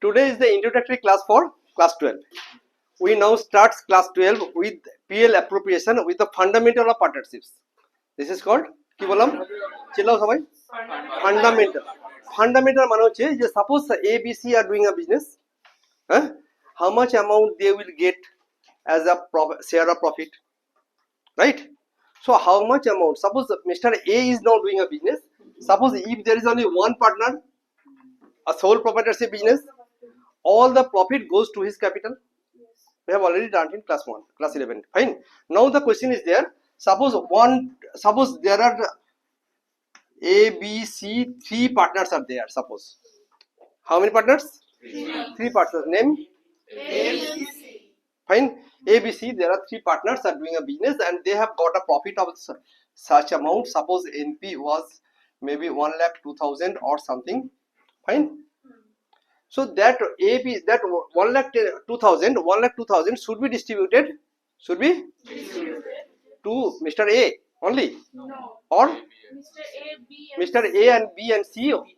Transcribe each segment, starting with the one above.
Today is the introductory class for class 12. We now start class 12 with PL appropriation with the fundamental of partnerships. This is called কি বললাম চিল্লাও সবাই fundamental. Fundamental মানে হচ্ছে যে suppose A B C are doing a business, how much amount they will get as a share of profit, right? So how much amount, suppose Mr. A is now doing a business, suppose if there is only one partner, a sole proprietorship business, all the profit goes to his capital. We have already done in class 1, class 11. Fine. Now the question is there. Suppose there are A, B, C, 3 partners are there. Suppose. How many partners? 3 partners. Name? A, B, C. Fine. A, B, C. There are 3 partners are doing a business and they have got a profit of such amount. Suppose NP was maybe 1,02,000 or something. Fine. So that AB, that 1,02,000 should be distributed to Mr. A only, No. or Mr. A, B, and Mr. A and B and C.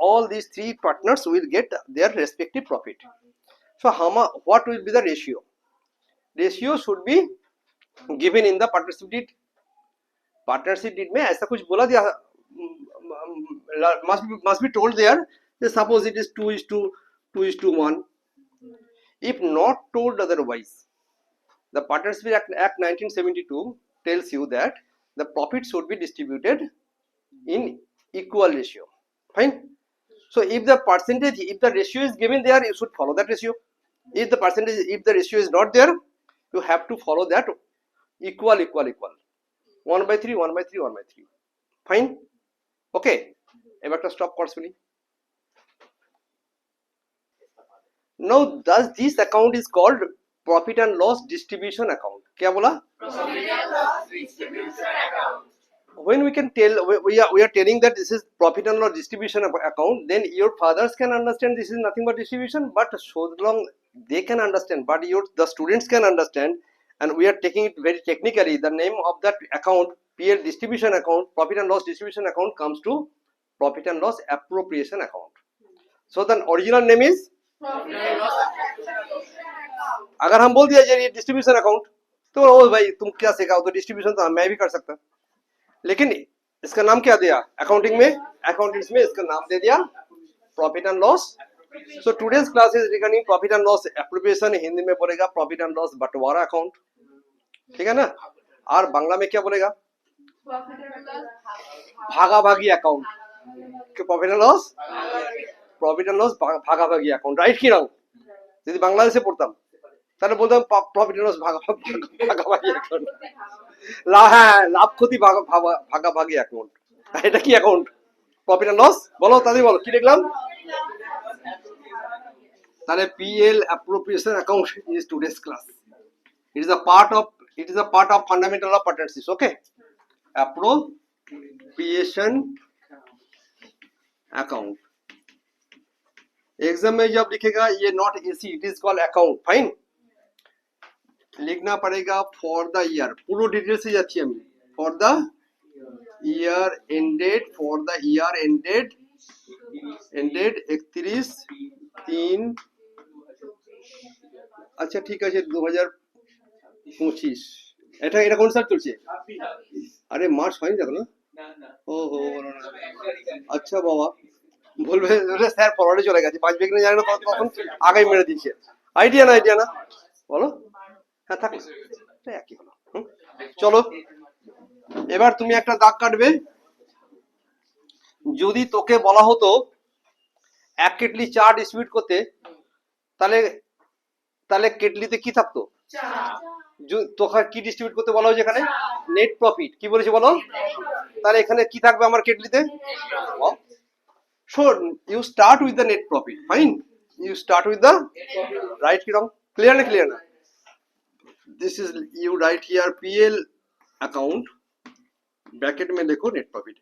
All these 3 partners will get their respective profit. So what will be the ratio? Ratio should be given in the partnership deed. Partnership deed में ऐसा कुछ बोला दिया must be told there. Suppose it is 2:1. If not told otherwise, the Partnership Act 1972 tells you that the profit should be distributed in equal ratio. Fine. So if the ratio is given there, you should follow that ratio. If the ratio is not there, you have to follow that equal. 1/3, 1/3, 1/3. Fine. Okay. এবার একটা stop course শুনি. Now thus this account is called profit and loss distribution account. क्या बोला? Profit and loss distribution account. When we can tell, we are telling that this is profit and loss distribution account, then your fathers can understand this is nothing but distribution, but so long they can understand, but the students can understand, and we are taking it very technically. The name of that account, PL distribution account, profit and loss distribution account, comes to profit and loss appropriation account. So the original name is, Profit and loss distribution account. अगर हम बोल दिया जाए ये distribution account, तो ओ भाई तुम क्या सिखाओ, तो डिस्ट्रीब्यूशन तो मैं भी कर सकता, लेकिन इसका नाम क्या दिया अकाउंटिंग में इसका नाम दे दिया profit and loss. So today's class is regarding profit and loss appropriation. Hindi में बोलेगा प्रॉफिट एंड लॉस बंटवारा अकाउंट, ठीक है ना. और बांग्ला में क्या बोलेगा? Profit and loss भागाभागी अकाउंट. प्रॉफिट एंड लॉस भागाभागी अकाउंट, রাইট কি নাও? যদি বাংলাদেশে পড়তাম তাহলে বলতাম প্রফিট এন্ড লস ভাগাভাগি অ্যাকাউন্ট. লাভ ক্ষতি ভাগাভাগি অ্যাকাউন্ট. এটা কি অ্যাকাউন্ট? Profit and loss. বলো তাদের, বলো কি লিখলাম? তাহলে PL appropriation account is today's class. It is a part of fundamental of partnerships. Okay, appropriation account. Exam में जब लिखेगा ये not AC, it is called account. Fine. लिखना पड़ेगा फॉर द ईयर, पूरा डिटेल से जाती है. For the year ended 31/3. আচ্ছা ঠিক আছে 2025. এটা কোন সাল চলছে? আরে মার্চ হয়নি দেখো না. ওহো আচ্ছা বাবা, বলবে স্যার ফরওয়ার্ডে চলে গেছে, 5 বেগ জানি না তখন আগেই মেরে দিয়েছে. আইডিয়া না বলো. হ্যাঁ থাকো, একই হলো. চলো এবার তুমি একটা দাগ কাটবে. যদি তোকে বলা হতো 1 কেটলি চা ডিস্ট্রিবিউট করতে, তাহলে কেটলিতে কি থাকতো? তোকে কি ডিস্ট্রিবিউট করতে বলা হয়েছে এখানে? Net profit. কি বলেছে বলো? তাহলে এখানে কি থাকবে আমার কেটলিতে? So you start with the net profit. Fine. You start with the right ki wrong? Clear na? This is, you write here PL account, bracket में देखो नेट प्रॉफिट.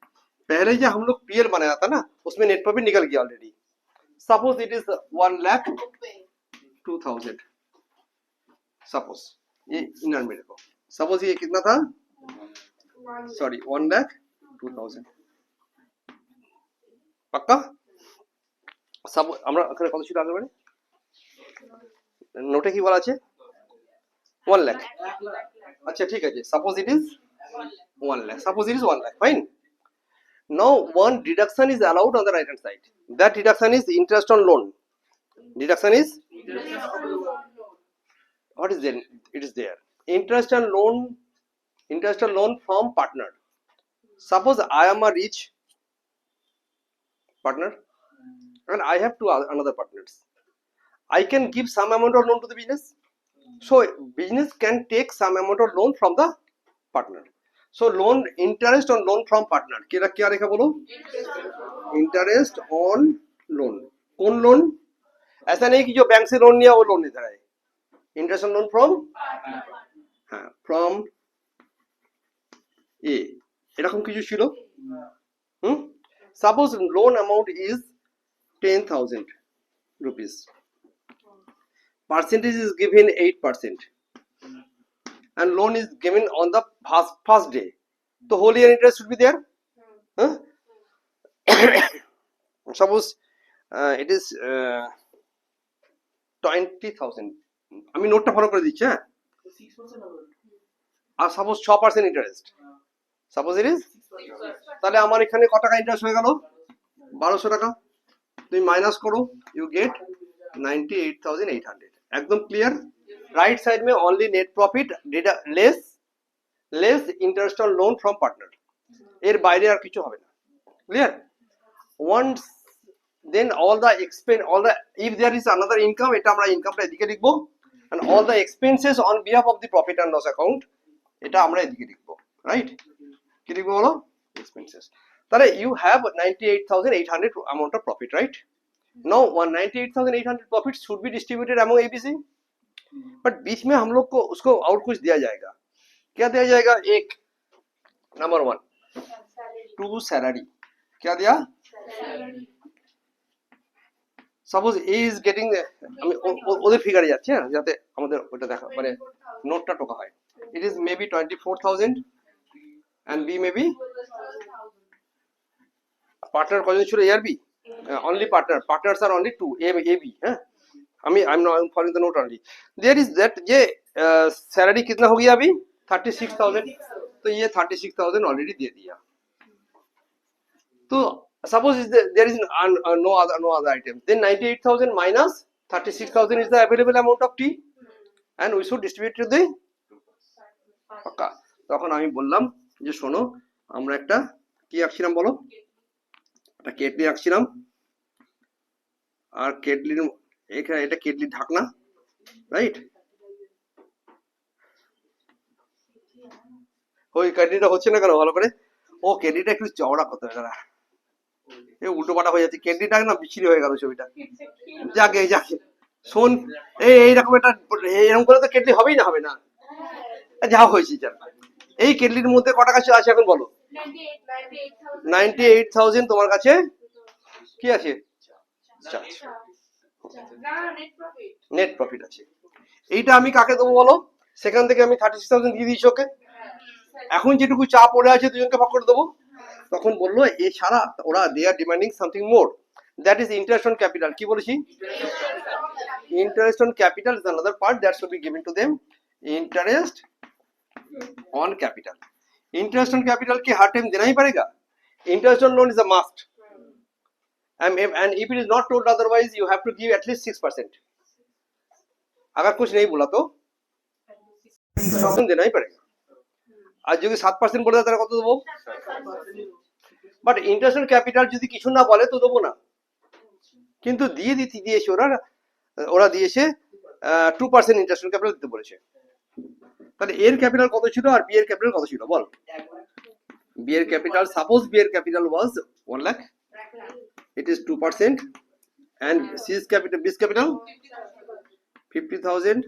पहले जो हम लोग PL बनाया था ना, उसमें नेट प्रॉफिट निकल गया already. Suppose it is 1,02,000. Suppose ये इनर में देखो, सपोज ये कितना था? सॉरी 1,02,000. पक्का? सब আমরা এখানে কত ছিল আগের বারে? নোটে কি বলা আছে 1 lakh আচ্ছা ঠিক আছে suppose it is 1 lakh suppose it is 1 lakh fine now one deduction is allowed on the right hand side that deduction is interest on loan deduction is what is there it is there interest on loan from partner suppose I am a rich partner and I have two another partners I can give some amount of loan to the business so business can take some amount of loan from the partner so loan interest on loan from partner क्या रेखा बोलो interest on loan कौन loan ऐसा नहीं कि जो bank से loan लिया वो लोन लेता है interest on loan from हाँ from A এরকম কিছু ছিল suppose loan amount is 10,000 rupees percentage is given 8% and loan is given on the first day the whole year interest should be there huh? suppose it is 20,000 আমি নোটটা follow করে দিচ্ছি হ্যাঁ আর suppose 6% interest suppose it is তাহলে আমার এখানে কত টাকা ইন্টারেস্ট হয়ে গেল 1200 টাকা তুমি মাইনাস করো ইউ গেট 98,800 एकदम क्लियर राइट साइड में only net profit less interest on loan from partner এর বাইরে আর কিছু হবে না clear once then all the all the if there is another income এটা আমরা ইনকামটা এদিকে লিখব and all the expenses on behalf of the profit and loss account এটা আমরা এদিকে লিখব রাইট কি লিখব বলো expenses তাহলে you have 98,800 amount of profit right now 98,800 profit should be distributed among ABC but बीच में हम लोग को उसको और कुछ दिया जाएगा क्या दिया जाएगा एक नंबर 1 टू सैलरी क्या दिया सपोज ए इज गेटिंग আমি ওদের ফিগারে যাচ্ছি হ্যাঁ যাতে আমাদের ওটা দেখা মানে নোটটা টোকা হয় it is maybe 24,000 and B maybe partner কজন ছিল A R B only partners are only two A B হ্যাঁ I'm not following the note only there is that ये सैलरी कितना हो गया अभी 36,000 तो ये 36,000 ऑलरेडी दे दिया तो suppose there is no other item then 98,000 minus 36,000 is the available amount of T and we should distribute to the পাকা তখন আমি বললাম যে শোনো আমরা একটা কি আঁকছিলাম বলো একটা কেটলি আঁকছিলাম আর কেটলির এখানে এটা কেটলির ঢাকনা রাইট ওই কেটলিটা হচ্ছে না কেন ভালো করে ও কেটলিটা একটু চওড়া করতে হবে দাঁড়া এই উল্টো পাল্টা হয়ে যাচ্ছে কেটলিটা না বিচ্ছিরি হয়ে গেল ছবিটা যাকে শোন এইরকম একটা এরকম করে তো কেটলি হবেই না হবে না যা হয়েছে যার এই কেটলির মধ্যে কত টাকা আছে এখন বলো 98,000 তোমার কাছে কি আছে নেট প্রফিট আছে এইটা আমি কাকে দেবো বলো সেখান থেকে আমি 36,000 দিয়ে দিয়েছি ওকে এখন যেটুকু চা পড়ে আছে দুজনকে ভাগ করে দেবো তখন বললো এ ছাড়া ওরা they are demanding something more that is interest on capital কি বলেছি interest on capital is another part that should be given to them interest on capital interest on capital के हर टाइम देना ही पड़ेगा interest on loan is a must and if it is not told otherwise you have to give at least 6% अगर कुछ नहीं बोला तो देना ही पड़ेगा আর যদি 7% বলে তাহলে কত দেবো বাট ইন্টারেস্ট অন ক্যাপিটাল যদি কিছু না বলে তো দেবো না কিন্তু দিয়েছে ওরা দিয়েছে 2% ইন্টারেস্ট অন ক্যাপিটাল দিতে বলেছে তাহলে এর ক্যাপিটাল কত ছিল আর বি এর ক্যাপিটাল কত ছিল বল বি এর ক্যাপিটাল সাপোজ বি এর capital was 1 lakh it is 2% and C's capital B's capital 50,000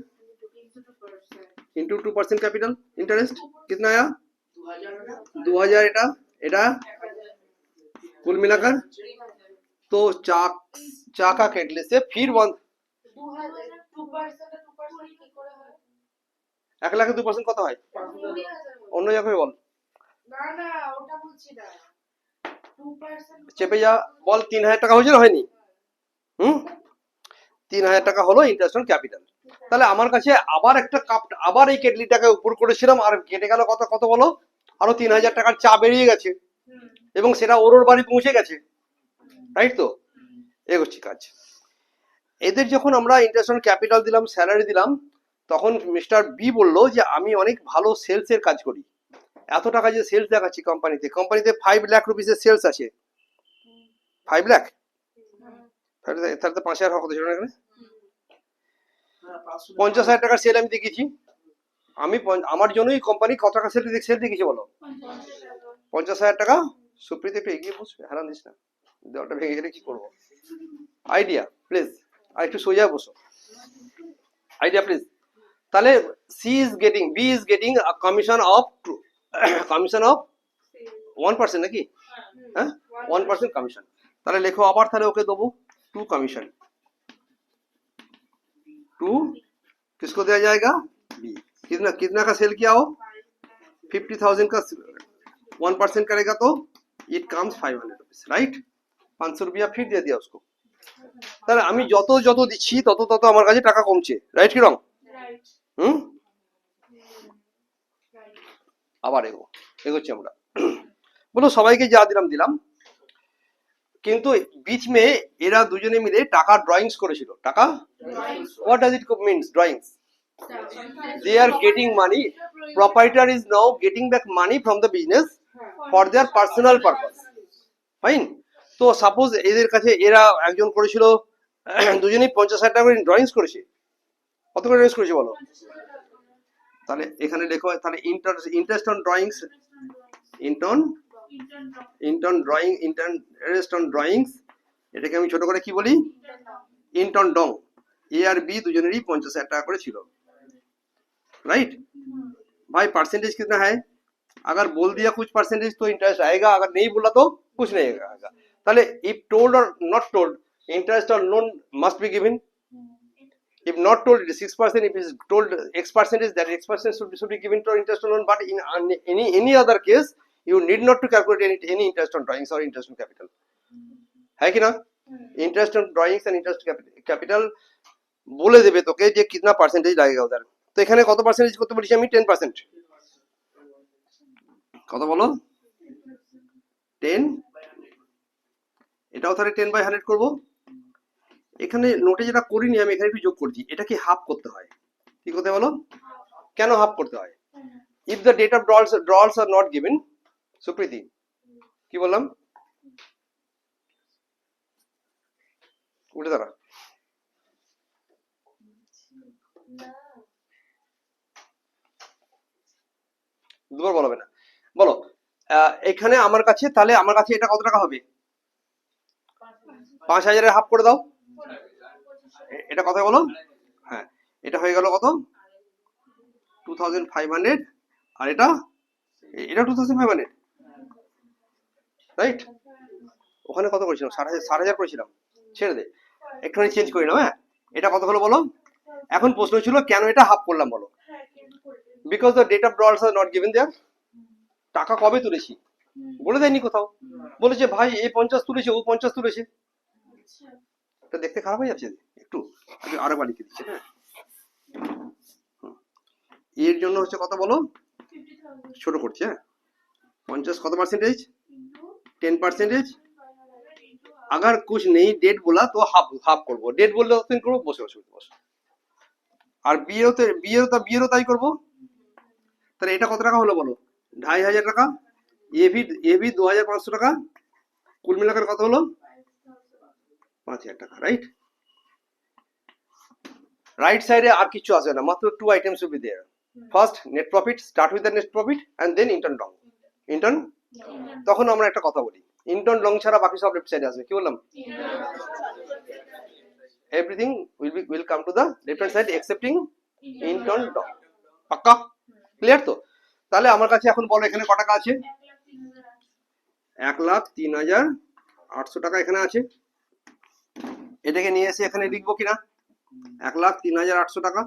into 2% capital interest कितना आया 2000 এটা कुल मिलाकर तो चा का केटले से फिर 1 লাখে 2% কত হয় অন্য জায়গায় বল না না ওটা বলছি না 2% চেপে যা বল 3,000 টাকা হয়েছে না হয়নি 3,000 টাকা হলো ইন্টারেস্ট অন ক্যাপিটাল। তাহলে আমার কাছে আবার একটা কাপ, আবার এই কেটলিটাকে উপর করেছিলাম, আর কেটে গেল কত কত বলো, আরো 3,000 টাকার চা বেরিয়ে গেছে, এবং সেটা ওর বাড়ি পৌঁছে গেছে, রাইট? তো এগোচ্ছি কাজ। এদের যখন আমরা ইন্টারেস্ট অন ক্যাপিটাল দিলাম, স্যালারি দিলাম, তখন মিস্টার বি বললো যে আমি অনেক ভালো সেলসের কাজ করি, এত টাকা যে সেলস দেখাচ্ছি কোম্পানিতে, কোম্পানিতে 5 লাখ রুপিসের সেলস আছে। 5 লাখ, তাহলে তো 5,000 হওয়ার কথা ছিল না এখানে। 50,000 টাকার সেল আমি দেখিয়েছি, আমি আমার জন্যই কোম্পানি কত টাকা সেল দেখিয়েছি বলো? 50,000 টাকা। সুপ্রীত একটু এগিয়ে বসবে, হারান দিস না, দেওয়ালটা ভেঙে গেলে কি করবো? আইডিয়া প্লিজ, আর একটু সোজা বসো, আইডিয়া প্লিজ। তাহলে B is getting commission of 1% নাকি? হ্যাঁ, 1% कमीशन। তাহলে লেখো আবার, তাহলে ওকে দেবো 2 कमीशन। 2 किसको दिया जाएगा? बी। कितना कितना का सेल किया हो? 50,000 का 1% करेगा तो इट कम्स 500 रुपीज, राइट? 500 रुपया फिर दे दिया उसको। তাহলে আমি যত যত দিচ্ছি তত তত আমার কাছে টাকা কমছে, রাইট কি রং? হুম, আবার এগোচ্ছি আমরা। বলো সবাইকে যা দিলাম দিলাম, কিন্তু बीच में এরা দুজনে মিলে টাকা ড্রয়িংস করেছিল। টাকা, what does it means drawings? They are getting money, proprietor is now getting back money from the business for their personal purpose, fine? তো সাপোজ এদের কাছে এরা একজন করেছিল দুজনেই 50,000 টাকা করে ড্রয়িংস করেছে। কত করে ড্রয়িংস করেছে বলো? তাহলে এখানে লেখো, তাহলে interest on drawings, interest on drawings, এটাকে আমি ছোট করে কি বলি? Intern Dong. ए और बी দুজনেরই 50,000 টাকা করে ছিল, राइट? भाई परसेंटेज कितना है? अगर बोल दिया कुछ परसेंटेज तो इंटरेस्ट आएगा, अगर नहीं बोला तो कुछ नहीं आएगा। ताले if told or not told, interest or loan must be given. If not told, it is 6%. If it is told X percentage, that X% should be given to interest on loan. But in any other case, you need not to calculate any interest on drawings or interest on capital. है कि ना? Interest on drawings and interest capital বলে দেবে তোকে যে কিতনা percentage লাগেগা ওদের। তো এখানে কত পার্সেন্টেজ করতে বলেছি আমি? 10%। কত বলো? 10। এটাও তাহলে 10/100 করব। এখানে নোটে যেটা করিনি আমি, এখানে একটু যোগ করছি, এটা কি হাফ করতে হয়? কি করতে বলো? কেন হাফ করতে হয়? If the date of drawings are not given, Supriti কি বললাম? উঠে দাঁড়া। দুবার বলবে না, বলো। এখানে আমার কাছে, তাহলে আমার কাছে এটা কত টাকা হবে? 5,000 হাফ করে দাও। এটা কথা বলো। হ্যাঁ, এটা হয়ে গেল কত? 2,500। আর এটা 2,500, রাইট? ওখানে কত করেছিলাম? 7,000 করেছিলাম, ছেড়ে দে, একটুখানি চেঞ্জ করি না। হ্যাঁ, এটা কত হলো বলো? এখন প্রশ্ন ছিল কেন এটা হাফ করলাম বলো? Because the date of drawings are not given there. টাকা কবে তুলেছি বলে দেয়নি কোথাও, বলেছে ভাই এ 50 তুলেছে, ও 50 তুলেছে। এটা দেখতে খারাপ হয়ে যাচ্ছে একটু, আরেকবার লিখে দিচ্ছে। হ্যাঁ, এর জন্য হচ্ছে কত বলো? ছোট করছে। হ্যাঁ, 50 কত পার্সেন্টেজ? 10%। अगर कुछ नहीं डेट बोला तो हाफ করব, ডেট বললে অতদিন করব, বসে বসে। আর বিয়েরও তাই করব। তাহলে এটা কত টাকা হলো বলো? 2,500 টাকা। এবি 2,500 টাকা, কুল মিলাকার কত হলো? 5,000 টাকা, রাইট? রাইট সাইডে আর কিছু আসবে না, মাত্র 2 items will be there. First net profit, start with the net profit and then intern ডং। ইন্টার্ন, তখন আমরা একটা কথা বলি, ইন্টার্ন ডং ছাড়া বাকি সব লেফট সাইডে আসবে। কি বললাম? Everything will come to the left hand side excepting intern dong। পাক্কা? ক্লিয়ার তো? তাহলে আমার কাছে এখন বলো এখানে কত টাকা আছে? 1,03,800 টাকা এখানে আছে। এটাকে নিয়ে এসে এখানে লিখবো কিনা? 1,03,800 টাকা,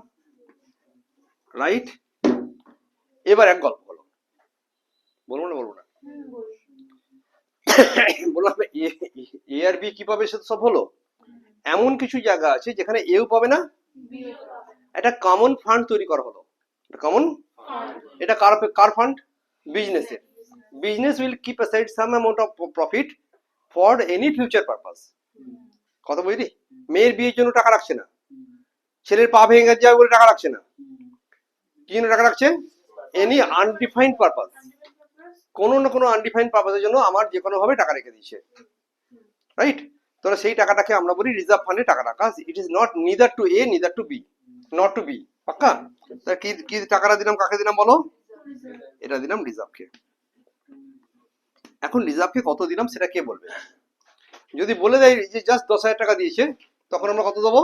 রাইট? এবার এক গল্প বলো, বলবো না বলবো না? বললাম এ আর বি কিভাবে সব হলো? এমন কিছু জায়গা আছে যেখানে এও পাবে না, একটা কমন ফান্ড তৈরি করা হলো। কমন, এটা কার কার ফান্ড? বিজনেসের। Business will keep aside some amount of profit for any future purpose. কথা বুঝলি? মেয়ের বিয়ের জন্য টাকা রাখছে না, ছেলের পা ভেঙে যাবে বলে টাকা রাখছে না, কি জন্য টাকা রাখছে? এনি আনডিফাইন্ড পারপাস, কোনো না কোনো আনডিফাইন্ড পারপাসের জন্য আমার যে কোনো ভাবে টাকা রেখে দিচ্ছে, রাইট? তাহলে সেই টাকাটাকে আমরা বলি রিজার্ভ ফান্ডে টাকা রাখা। It is not neither to a neither to be, not to be. পাক্কা? তাহলে কি কি টাকাটা দিলাম, কাকে দিলাম বলো? এটা দিলাম রিজার্ভকে। এখন রিজার্ভকে কত দিলাম সেটা কে বলবে? যদি বলে দেয় যে জাস্ট 10,000 টাকা দিয়েছে, তখন আমরা কত দেবো?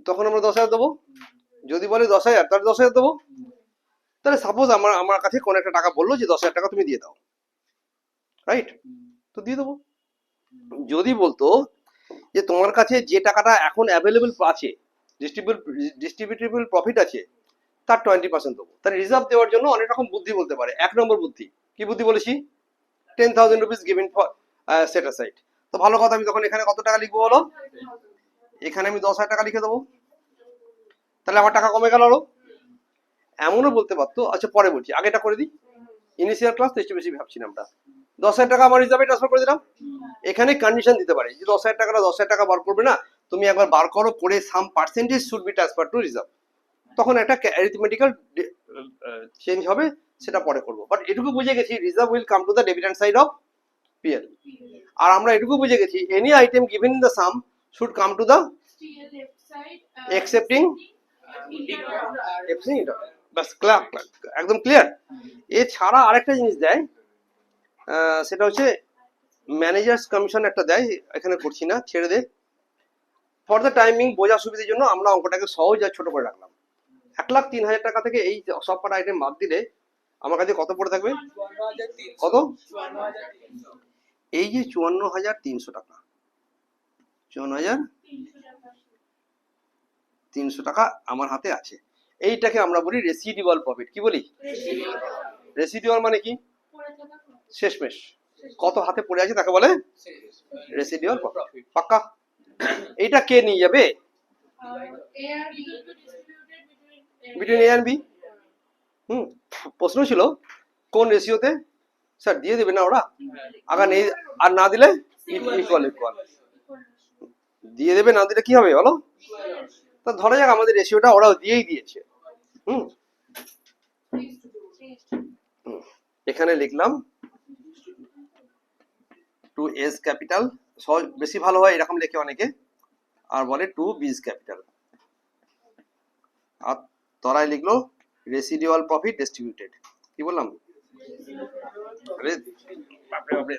তখন আমরা 10,000 দেবো। যদি বলে 10,000, তাহলে 10,000 দেবো। তাহলে সাপোজ আমার কাছে কোনো একটা টাকা বললো যে 10,000 টাকা তুমি দিয়ে দাও, রাইট? তো দিয়ে দেবো। যদি বলতো যে তোমার কাছে যে টাকাটা এখন অ্যাভেলেবল আছে, ডিস্ট্রিবিউটেবল প্রফিট আছে, তার 20% দেবো। তাহলে রিজার্ভ দেওয়ার জন্য অনেক রকম বুদ্ধি বলতে পারে। এক নম্বর বুদ্ধি কি বুদ্ধি বলেছি? 10,000 rupees given for set aside. তো ভালো কথা, আমি তখন এখানে কত টাকা লিখবো বলো? এখানে আমি 10,000 টাকা লিখে দেবো। তাহলে আমার টাকা কমে গেল আরো। এমনও বলতে পারতো, আচ্ছা পরে বলছি, আগেটা করে দিই। ইনিশিয়াল ক্লাস তো একটু বেশি ভাবছি না আমরা। 10,000 টাকা আমার রিজার্ভে ট্রান্সফার করে দিলাম। এখানে কন্ডিশন দিতে পারে যে 10,000 টাকাটা 10,000 টাকা বার করবে না, তুমি একবার বার করো, করে some percentage should be transfer to reserve. তখন একটা অ্যারিথমেটিক্যাল চেঞ্জ হবে, সেটা পরে করবো। বাট এটুকু বুঝে গেছি reserve will come to the debit hand side of PL. আর আমরা এটুকু বুঝে গেছি any item given in the sum should come to the accepting বাস, একদম ক্লিয়ার। এছাড়া আরেকটা জিনিস দেয়, সেটা হচ্ছে ম্যানেজার্স কমিশন একটা দেয়, এখানে করছি না, ছেড়ে দে। ফর দ্য টাইমিং বোঝার সুবিধার জন্য আমরা অঙ্কটাকে সহজ আর ছোট করে রাখলাম। 1,03,000 টাকা থেকে এই সব কটা আইটেম বাদ দিলে আমার কাছে কত পড়ে থাকবে? কত? এই যে 54,300 টাকা, 54,300 টাকা আমার হাতে আছে। এইটাকে আমরা বলি রেসিডুয়াল প্রফিট। কি বলি? রেসিডুয়াল মানে কি? শেষমেশ কত হাতে পড়ে আছে তাকে বলে রেসিডুয়াল প্রফিট। পাক্কা? এইটা কে নিয়ে যাবে? Between A and B. প্রশ্ন ছিল কোন রেশিওতে? স্যার দিয়ে দেবে না ওরা, আগে নেই, আর না দিলে ইকুয়াল ইকুয়াল দিয়ে দেবে, না দিলে কি হবে বলো? তো ধরা যাক আমাদের রেশিওটা ওরাও দিয়েই দিয়েছে। এখানে লিখলাম 2s ক্যাপিটাল, সহজ বেশি ভালো হয় এরকম লেখে অনেকে, আর বলে 2b's ক্যাপিটাল। আর তরাই লিখলো রেসিডুয়াল প্রফিট ডিস্ট্রিবিউটেড। কি বললাম?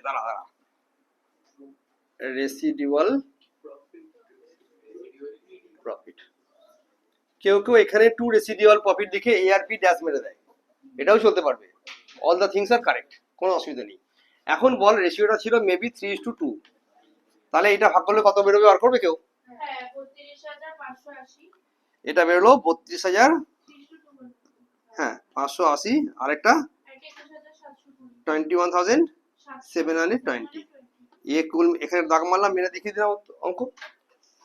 দাঁড়া দাঁড়া, রেসিডুয়াল প্রফিট। কেউ কেউ এখানে 2 রেসিডুয়াল প্রফিট লিখে এ আর বি ড্যাশ মেরে দেয়, এটাও চলতে পারবে। অল দ্য থিংস আর কারেক্ট, কোনো অসুবিধা নেই। এখন বল রেশিওটা ছিল মেবি 3:2, তাহলে এটা ভাগ করলে কত বেরোবে? আর করবে কেউ? এটা বেরোলো 32,000, হ্যাঁ 580, আরেকটা 21,720। এখানে দাগ মারলাম, মেরে দেখিয়ে দিলাম অঙ্ক।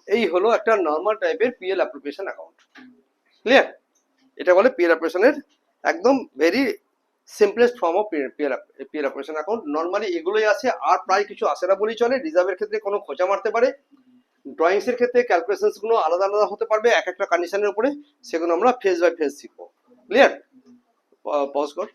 এই হলো একটা নর্মাল টাইপের পিএল অ্যাপ্রোপ্রিয়েশন অ্যাকাউন্ট। ক্লিয়ার? এটা বলে পিএল অ্যাপ্রোপ্রিয়েশনের একদম very simplest form of PL appropriation account. Normally এগুলোই আছে, আর প্রায় কিছু আসে না বলেই চলে। রিজার্ভের ক্ষেত্রে কোনো খোঁচা মারতে পারে, ড্রয়িংস এর ক্ষেত্রে ক্যালকুলেশনস গুলো আলাদা আলাদা হতে পারবে এক একটা কন্ডিশনের উপরে, সেগুলো আমরা ফেজ বাই ফেজ শিখবো। ক্লিয়ার? পজ কর।